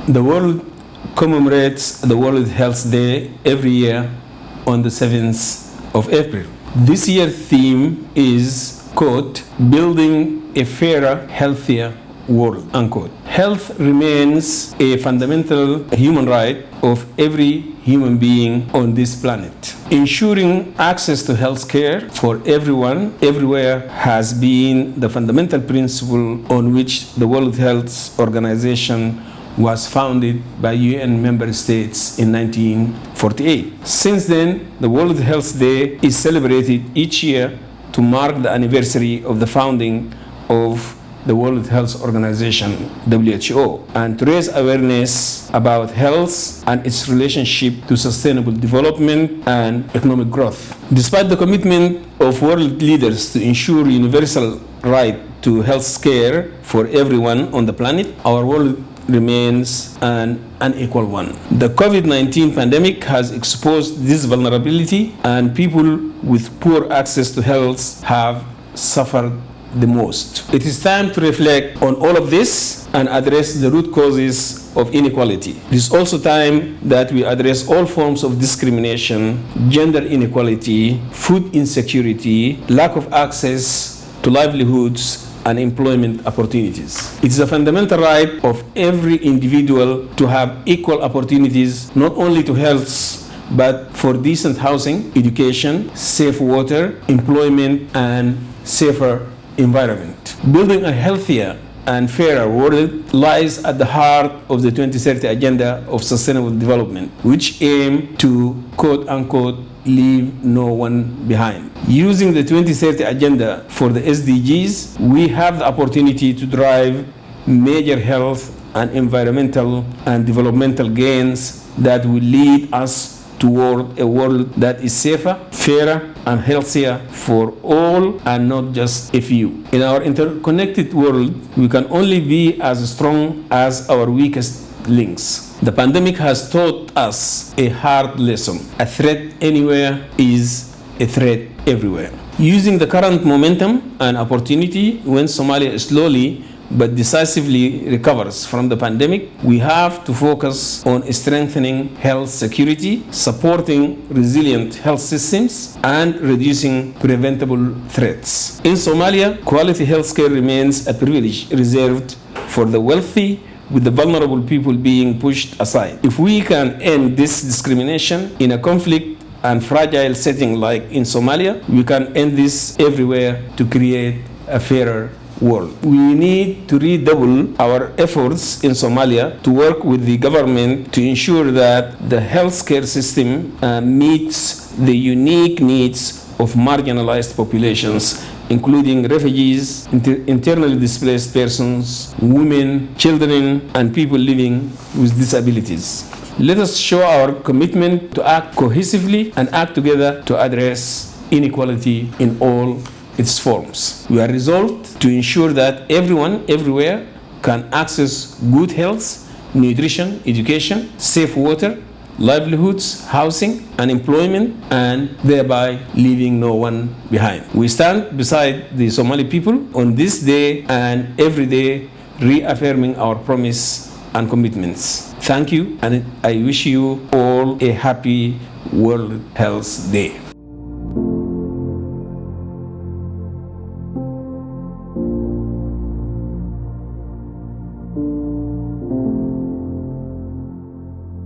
The world commemorates the World Health Day every year on the 7th of April. This year's theme is, quote, building a fairer, healthier world, unquote. Health remains a fundamental human right of every human being on this planet. Ensuring access to health care for everyone, everywhere, has been the fundamental principle on which the World Health Organization was founded by UN member states in 1948. Since then, the World Health Day is celebrated each year to mark the anniversary of the founding of the World Health Organization, WHO, and to raise awareness about health and its relationship to sustainable development and economic growth. Despite the commitment of world leaders to ensure universal right to health care for everyone on the planet, our world remains an unequal one. The COVID-19 pandemic has exposed this vulnerability, and people with poor access to health have suffered the most. It is time to reflect on all of this and address the root causes of inequality. It is also time that we address all forms of discrimination, gender inequality, food insecurity, lack of access to livelihoods, and employment opportunities. It is a fundamental right of every individual to have equal opportunities, not only to health, but for decent housing, education, safe water, employment, and safer environment. Building a healthier and fairer world lies at the heart of the 2030 Agenda of Sustainable Development, which aim to, quote unquote, leave no one behind. Using the 2030 Agenda for the SDGs, we have the opportunity to drive major health and environmental and developmental gains that will lead us toward a world that is safer, fairer, and healthier for all and not just a few. In our interconnected world, we can only be as strong as our weakest links. The pandemic has taught us a hard lesson. A threat anywhere is a threat everywhere. Using the current momentum and opportunity, when Somalia slowly but decisively recovers from the pandemic, we have to focus on strengthening health security, supporting resilient health systems, and reducing preventable threats. In Somalia, quality health care remains a privilege reserved for the wealthy, with the vulnerable people being pushed aside. If we can end this discrimination in a conflict and fragile setting like in Somalia, we can end this everywhere to create a fairer world. We need to redouble our efforts in Somalia to work with the government to ensure that the healthcare system meets the unique needs of marginalized populations, including refugees, internally displaced persons, women, children, and people living with disabilities. Let us show our commitment to act cohesively and act together to address inequality in all its forms. We are resolved to ensure that everyone, everywhere, can access good health, nutrition, education, safe water, livelihoods, housing, and employment, and thereby leaving no one behind. We stand beside the Somali people on this day and every day, reaffirming our promise and commitments. Thank you, and I wish you all a happy World Health Day.